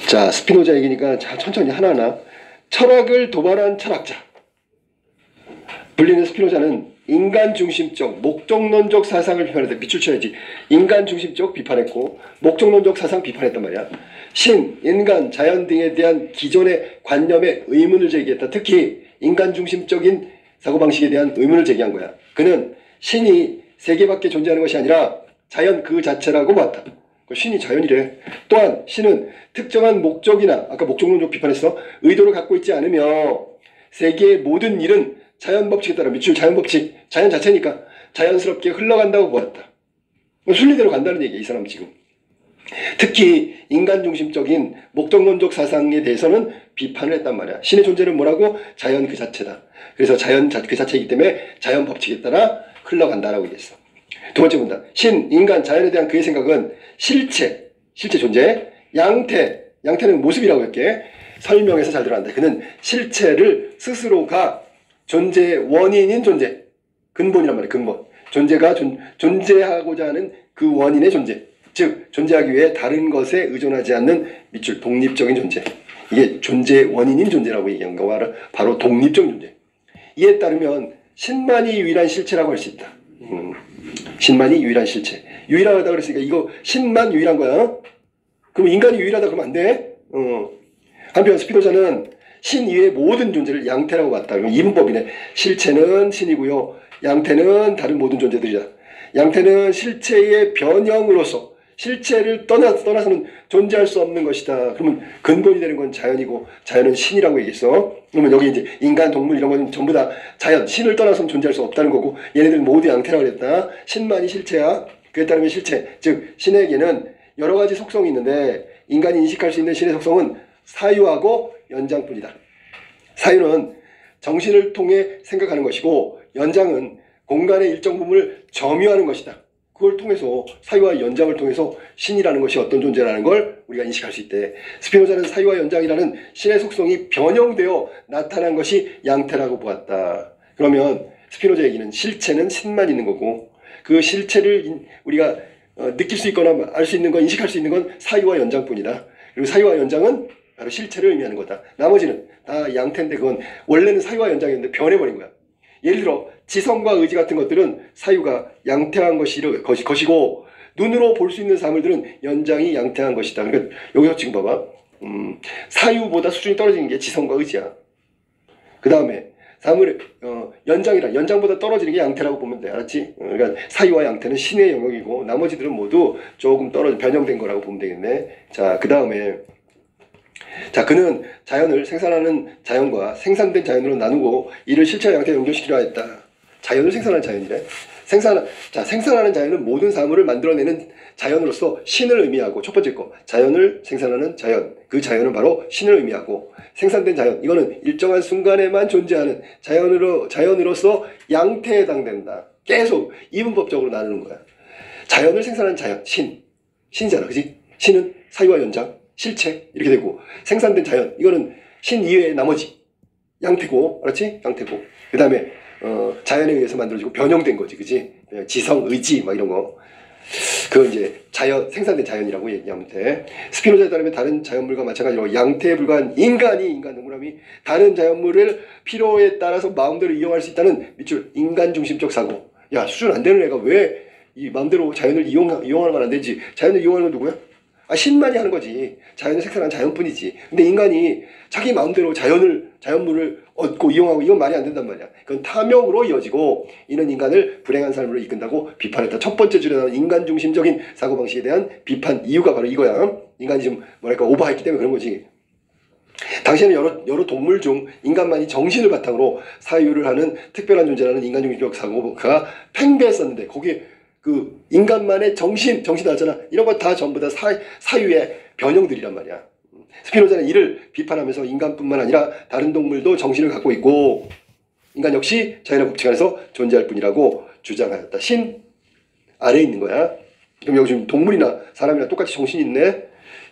자, 스피노자 얘기니까 자, 천천히 하나하나. 철학을 도발한 철학자. 불리는 스피노자는 인간 중심적, 목적론적 사상을 비판했다. 밑줄 쳐야지. 인간 중심적 비판했고 목적론적 사상 비판했단 말이야. 신, 인간, 자연 등에 대한 기존의 관념에 의문을 제기했다. 특히 인간 중심적인 사고방식에 대한 의문을 제기한 거야. 그는 신이 세계밖에 존재하는 것이 아니라 자연 그 자체라고 봤다. 신이 자연이래. 또한 신은 특정한 목적이나 아까 목적론적 비판했어. 의도를 갖고 있지 않으며 세계의 모든 일은 자연 법칙에 따라 밑줄 자연 법칙, 자연 자체니까 자연스럽게 흘러간다고 보았다. 순리대로 간다는 얘기야, 이 사람 지금. 특히 인간 중심적인 목적론적 사상에 대해서는 비판을 했단 말이야. 신의 존재는 뭐라고? 자연 그 자체다. 그래서 자연 그 자체이기 때문에 자연 법칙에 따라 흘러간다라고 얘기했어. 두 번째 문단. 신, 인간, 자연에 대한 그의 생각은 실체 존재, 양태는 모습이라고 이렇게 설명해서 잘 들어간다. 그는 실체를 스스로가 존재의 원인인 존재, 근본이란 말이에요. 근본. 존재가 존재하고자 하는 그 원인의 존재. 즉 존재하기 위해 다른 것에 의존하지 않는 밑줄 독립적인 존재. 이게 존재의 원인인 존재라고 얘기한 거가 바로 독립적인 존재. 이에 따르면 신만이 유일한 실체라고 할 수 있다. 신만이 유일한 실체. 유일하다 그랬으니까 이거 신만 유일한 거야. 그럼 인간이 유일하다 그러면 안 돼? 한편 스피노자는 신 이외의 모든 존재를 양태라고 봤다. 그럼 이분법이네. 실체는 신이고요. 양태는 다른 모든 존재들이다. 양태는 실체의 변형으로서 실체를 떠나서는 존재할 수 없는 것이다. 그러면 근본이 되는 건 자연이고 자연은 신이라고 얘기했어. 그러면 여기 이제 인간, 동물 이런 건 전부 다 자연, 신을 떠나서는 존재할 수 없다는 거고 얘네들 모두 양태라고 그랬다. 신만이 실체야. 그에 따르면 실체, 즉 신에게는 여러 가지 속성이 있는데 인간이 인식할 수 있는 신의 속성은 사유하고 연장뿐이다. 사유는 정신을 통해 생각하는 것이고 연장은 공간의 일정 부분을 점유하는 것이다. 그걸 통해서 사유와 연장을 통해서 신이라는 것이 어떤 존재라는 걸 우리가 인식할 수 있대. 스피노자는 사유와 연장이라는 신의 속성이 변형되어 나타난 것이 양태라고 보았다. 그러면 스피노자 얘기는 실체는 신만 있는 거고 그 실체를 우리가 느낄 수 있거나 알 수 있는 건, 인식할 수 있는 건 사유와 연장뿐이다. 그리고 사유와 연장은 바로 실체를 의미하는 거다. 나머지는 다 양태인데 그건 원래는 사유와 연장이었는데 변해버린 거야. 예를 들어 지성과 의지 같은 것들은 사유가 양태한 것이고 눈으로 볼 수 있는 사물들은 연장이 양태한 것이다. 그러니까 여기서 지금 봐봐. 사유보다 수준이 떨어지는 게 지성과 의지야. 그 다음에 사물의 연장보다 떨어지는 게 양태라고 보면 돼. 알았지? 그러니까 사유와 양태는 신의 영역이고 나머지들은 모두 조금 변형된 거라고 보면 되겠네. 자, 그 다음에 그는 자연을 생산하는 자연과 생산된 자연으로 나누고 이를 실체와 양태에 연결시키려 했다. 자연을 생산하는 자연이래. 생산하는 자연은 모든 사물을 만들어내는 자연으로서 신을 의미하고, 첫 번째 거 자연을 생산하는 자연, 그 자연은 바로 신을 의미하고, 생산된 자연 이거는 일정한 순간에만 존재하는 자연으로서 양태에 해당된다. 계속 이분법적으로 나누는 거야. 자연을 생산하는 자연, 신이잖아, 그지? 신은 사유와 연장, 실체 이렇게 되고, 생산된 자연 이거는 신 이외의 나머지 양태고, 알았지? 양태고, 그 다음에 자연에 의해서 만들어지고 변형된 거지, 그지? 지성, 의지 막 이런 거, 그건 이제 생산된 자연이라고 얘기하면 돼. 스피노자에 따르면 다른 자연물과 마찬가지로 양태에 불과한 인간 동그라미, 다른 자연물을 필요에 따라서 마음대로 이용할 수 있다는 밑줄 인간 중심적 사고. 야, 수준 안 되는 애가 왜 이 마음대로 자연을 이용하면 안 되지? 자연을 이용하는 건 누구야? 신만이 하는 거지. 자연을 생산한 자연뿐이지. 근데 인간이 자기 마음대로 자연물을 얻고 이용하고, 이건 말이 안 된단 말이야. 그건 탐욕으로 이어지고 이는 인간을 불행한 삶으로 이끈다고 비판했다. 첫 번째 줄에 나온 인간 중심적인 사고방식에 대한 비판 이유가 바로 이거야. 인간이 좀 오버했기 때문에 그런 거지. 당시에는 여러 동물 중 인간만이 정신을 바탕으로 사유를 하는 특별한 존재라는 인간 중심적 사고가 팽배했었는데, 거기에 그 인간만의 정신 나왔잖아. 이런 거 다 전부 다 사유의 변형들이란 말이야. 스피노자는 이를 비판하면서 인간뿐만 아니라 다른 동물도 정신을 갖고 있고 인간 역시 자연의 법칙 안에서 존재할 뿐이라고 주장하였다. 신 아래에 있는 거야. 그럼 여기 지금 동물이나 사람이나 똑같이 정신이 있네.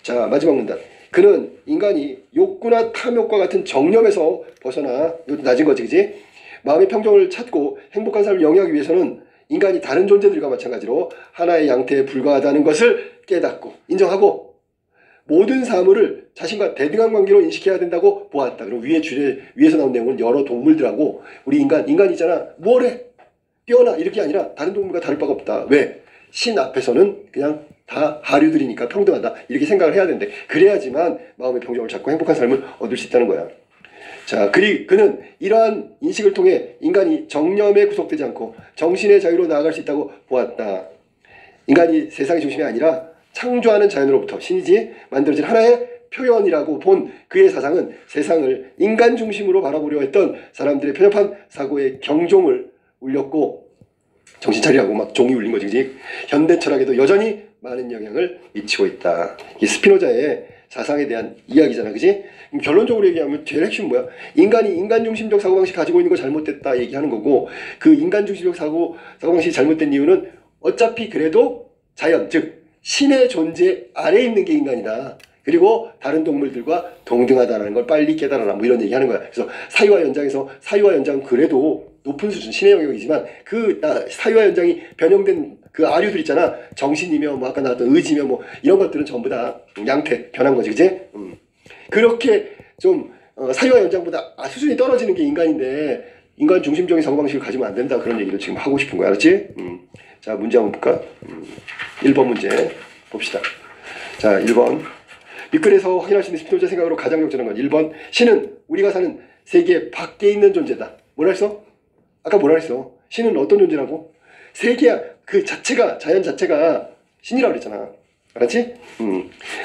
자, 마지막 문단. 그는 인간이 욕구나 탐욕과 같은 정념에서 벗어나, 이것도 낮은 거지, 그지? 마음의 평정을 찾고 행복한 삶을 영위하기 위해서는 인간이 다른 존재들과 마찬가지로 하나의 양태에 불과하다는 것을 깨닫고 인정하고, 모든 사물을 자신과 대등한 관계로 인식해야 된다고 보았다. 그리고 위에서 나온 내용은 여러 동물들하고 우리 인간이잖아. 뭐래? 뛰어나 이렇게 아니라 다른 동물과 다를 바가 없다. 왜? 신 앞에서는 그냥 다 하류들이니까 평등하다. 이렇게 생각을 해야 되는데 그래야지만 마음의 평정을 찾고 행복한 삶을 얻을 수 있다는 거야. 자, 그는 이러한 인식을 통해 인간이 정념에 구속되지 않고 정신의 자유로 나아갈 수 있다고 보았다. 인간이 세상의 중심이 아니라 창조하는 자연으로부터 신이지 만들어진 하나의 표현이라고 본 그의 사상은 세상을 인간 중심으로 바라보려 했던 사람들의 편협한 사고에 경종을 울렸고 정신 차리라고 막 종이 울린 거지, 그지? 현대 철학에도 여전히 많은 영향을 미치고 있다. 이 스피노자의 사상에 대한 이야기잖아, 그지? 결론적으로 얘기하면 제일 핵심 뭐야? 인간이 인간 중심적 사고방식 가지고 있는 거 잘못됐다 얘기하는 거고, 그 인간 중심적 사고방식이 잘못된 이유는 어차피 그래도 자연, 즉 신의 존재 아래에 있는 게 인간이다. 그리고 다른 동물들과 동등하다는 걸 빨리 깨달아라. 뭐 이런 얘기 하는 거야. 그래서 사유와 연장에서 사유와 연장은 그래도 높은 수준, 신의 영역이지만 그 사유와 연장이 변형된 그 아류들 있잖아. 정신이며 뭐 아까 나왔던 의지며 뭐 이런 것들은 전부 다 양태, 변한 거지, 그지? 그렇게 좀 사유와 연장보다 수준이 떨어지는 게 인간인데 인간 중심적인 사고방식을 가지면 안 된다. 그런 얘기를 지금 하고 싶은 거야. 알았지? 자, 문제 한번 볼까? 1번 문제 봅시다. 자, 1번. 밑글에서 확인할 수 있는 스피노자 생각으로 가장 적절한 건 1번. 신은 우리가 사는 세계 밖에 있는 존재다. 뭐라 했어? 아까 뭐라 했어? 신은 어떤 존재라고? 세계 그 자체가, 자연 자체가 신이라고 그랬잖아. 알았지?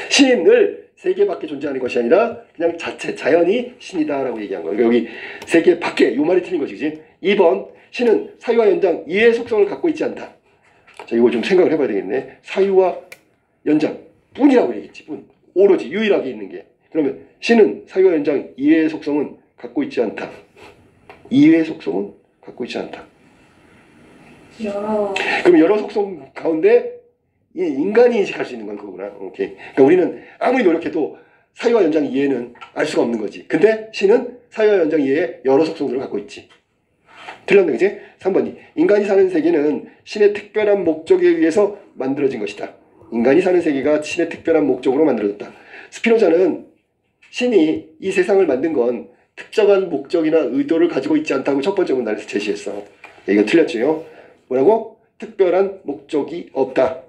신을 세계 밖에 존재하는 것이 아니라 그냥 자체, 자연이 신이다라고 얘기한 거야. 여기 세계 밖에, 이 말이 틀린 거지, 그지? 2번. 신은 사유와 연장 이해의 속성을 갖고 있지 않다. 자, 이거 좀 생각을 해봐야 되겠네. 사유와 연장 뿐이라고 얘기했지. 뿐. 오로지 유일하게 있는 게. 그러면 신은 사유와 연장 이해의 속성은 갖고 있지 않다. 이해의 속성은 갖고 있지 않다. 그럼 여러 속성 가운데 인간이 인식할 수 있는 건 그거구나. 오케이. 그러니까 우리는 아무리 노력해도 사유와 연장 이해는 알 수가 없는 거지. 근데 신은 사유와 연장 이해에 여러 속성들을 갖고 있지. 틀렸네, 그지? 3번이 인간이 사는 세계는 신의 특별한 목적에 의해서 만들어진 것이다. 인간이 사는 세계가 신의 특별한 목적으로 만들어졌다. 스피노자는 신이 이 세상을 만든 건 특정한 목적이나 의도를 가지고 있지 않다고 첫 번째 문단에서 제시했어. 이거 틀렸죠? 뭐라고? 특별한 목적이 없다.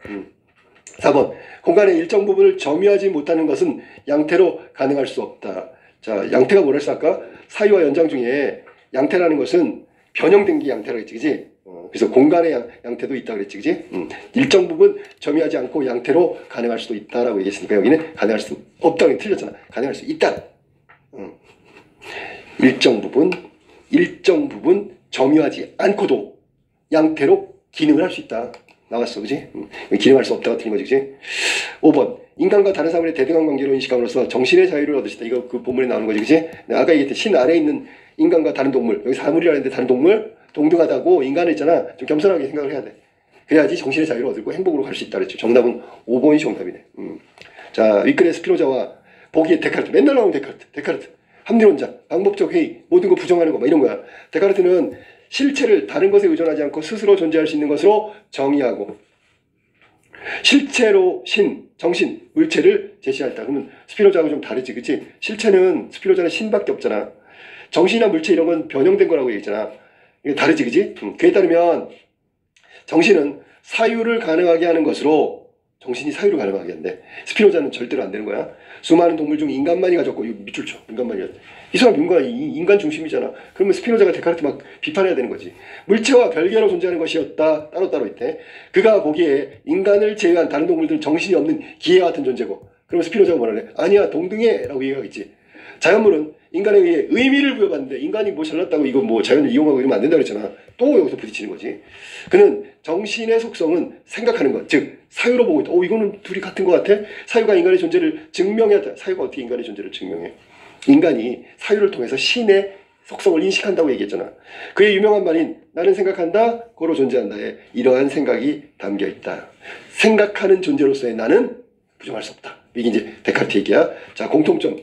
4번. 공간의 일정 부분을 점유하지 못하는 것은 양태로 가능할 수 없다. 자, 양태가 뭐라 했어 아까? 사유와 연장 중에 양태라는 것은 변형된 게 양태라고 했지, 그지? 그래서 공간의 양태도 있다 그랬지, 그지? 일정 부분 점유하지 않고 양태로 가능할 수도 있다라고 얘기했으니까 여기는 가능할 수 없다고 틀렸잖아. 가능할 수 있다. 일정 부분 점유하지 않고도 양태로 기능을 할 수 있다. 나왔어, 그지? 기능할 수 없다가 틀린 거지, 그지? 5번. 인간과 다른 사물의 대등한 관계로 인식함으로써 정신의 자유를 얻을 수 있다. 이거 그 본문에 나오는 거지, 그지? 아까 얘기했듯이 신 아래에 있는 인간과 다른 동물, 여기 사물이라 했는데 다른 동물, 동등하다고 인간을 있잖아. 좀 겸손하게 생각을 해야 돼. 그래야지 정신의 자유를 얻고 행복으로 갈 수 있다 그랬죠. 정답은 5번이 정답이네. 자, 윗글의 스피노자와 보기의 데카르트. 맨날 나오는 데카르트. 합리론자, 방법적 회의, 모든 거 부정하는 거, 막 이런 거야. 데카르트는 실체를 다른 것에 의존하지 않고 스스로 존재할 수 있는 것으로 정의하고 실체로 신, 정신, 물체를 제시했다. 그러면 스피노자하고 좀 다르지, 그치? 실체는 스피노자는 신밖에 없잖아. 정신이나 물체 이런 건 변형된 거라고 얘기했잖아. 이게 다르지, 그지? 그에 따르면 정신은 사유를 가능하게 하는 것으로 정신이 사유를 가능하게 한대. 스피노자는 절대로 안 되는 거야. 수많은 동물 중 인간만이 가졌고, 이거 밑줄 쳐. 인간만이 가졌고. 이 사람 인간, 인간 중심이잖아. 그러면 스피노자가 데카르트 막 비판해야 되는 거지. 물체와 별개로 존재하는 것이었다. 따로따로 있대. 그가 보기에 인간을 제외한 다른 동물들은 정신이 없는 기계와 같은 존재고. 그러면 스피노자가 뭐라 래? 아니야, 동등해. 라고 얘기하겠지. 자연물은 인간에 의해 의미를 부여받는데 인간이 뭐 잘났다고 이거 뭐 자연을 이용하고 이러면 안 된다 그랬잖아. 또 여기서 부딪히는 거지. 그는 정신의 속성은 생각하는 것, 즉 사유로 보고 있다. 이거는 둘이 같은 것 같아? 사유가 인간의 존재를 증명해야 돼. 사유가 어떻게 인간의 존재를 증명해? 인간이 사유를 통해서 신의 속성을 인식한다고 얘기했잖아. 그의 유명한 말인 나는 생각한다, 고로 존재한다에 이러한 생각이 담겨있다. 생각하는 존재로서의 나는 부정할 수 없다. 이게 이제 데카르트 얘기야. 자, 공통점.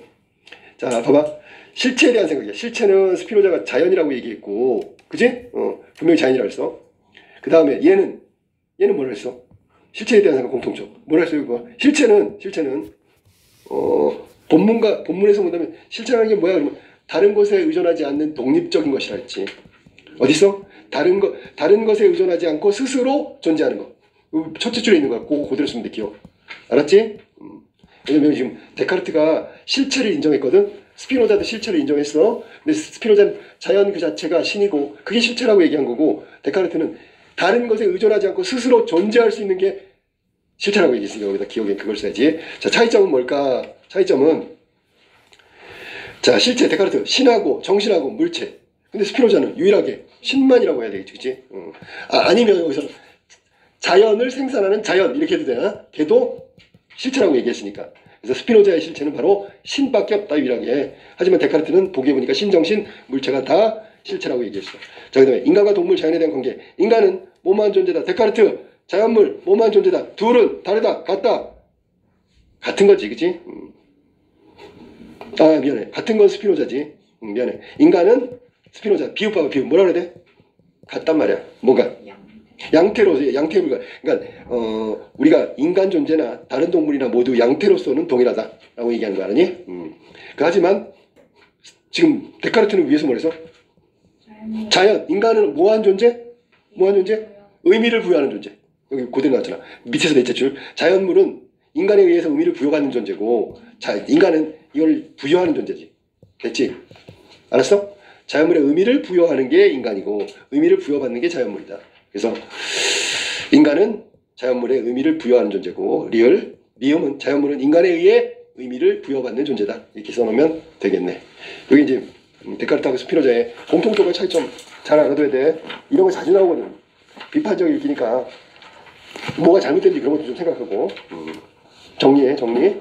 자, 봐봐. 실체에 대한 생각이야. 실체는 스피노자가 자연이라고 얘기했고, 그지? 분명히 자연이라고 했어. 그 다음에 얘는 뭐라 했어? 실체에 대한 생각 공통점. 뭐라 했어요, 이거? 실체는 본문에서 본다면 실체라는 게 뭐야? 그러면 다른 것에 의존하지 않는 독립적인 것이라 했지. 어디서? 다른 것에 의존하지 않고 스스로 존재하는 것. 첫째 줄에 있는 거야. 그거 그대로 쓰면 돼. 기억. 알았지? 왜냐면 지금 데카르트가 실체를 인정했거든. 스피노자도 실체를 인정했어. 근데 스피노자는 자연 그 자체가 신이고 그게 실체라고 얘기한 거고, 데카르트는 다른 것에 의존하지 않고 스스로 존재할 수 있는 게 실체라고 얘기했으니까 여기다 기억에 그걸 써야지. 자, 차이점은 뭘까? 차이점은, 자, 실체 데카르트 신하고 정신하고 물체. 근데 스피노자는 유일하게 신만이라고 해야 되겠지, 그치? 아니면 여기서 자연을 생산하는 자연 이렇게 해도 되나? 걔도 실체라고 얘기했으니까. 그래서 스피노자의 실체는 바로 신밖에 없다, 유일하게. 하지만 데카르트는 보기에 보니까 신정신 물체가 다 실체라고 얘기했어. 자, 그 다음에 인간과 동물, 자연에 대한 관계. 인간은 뭐뭐한 존재다. 데카르트 자연물 뭐뭐한 존재다. 둘은 다르다, 같다. 같은 거지, 그치? 아, 미안해. 같은 건 스피노자지. 미안해. 인간은 스피노자. 비읍 봐봐, 비읍. 뭐라 그래야 돼? 같단 말이야. 뭐가? 양태로, 양태불가. 그러니까 우리가 인간 존재나 다른 동물이나 모두 양태로서는 동일하다라고 얘기하는 거 알았니? 하지만 지금 데카르트는 위에서 뭐래서? 자연. 인간은 뭐한 존재? 뭐한 존재? 의미를 부여하는 존재. 여기 그대로 나왔잖아. 밑에서 넷째 줄. 자연물은 인간에 의해서 의미를 부여받는 존재고, 인간은 이걸 부여하는 존재지. 됐지? 알았어? 자연물에 의미를 부여하는 게 인간이고 의미를 부여받는 게 자연물이다. 그래서 인간은 자연물에 의미를 부여하는 존재고, 미음은 자연물은 인간에 의해 의미를 부여받는 존재다. 이렇게 써놓으면 되겠네. 여기 이제 데카르트하고 스피노자의 공통점과 차이점 잘 알아둬야 돼. 이런 거 자주 나오거든. 비판적 읽기니까 뭐가 잘못된지 그런 것도 좀 생각하고. 정리해, 정리.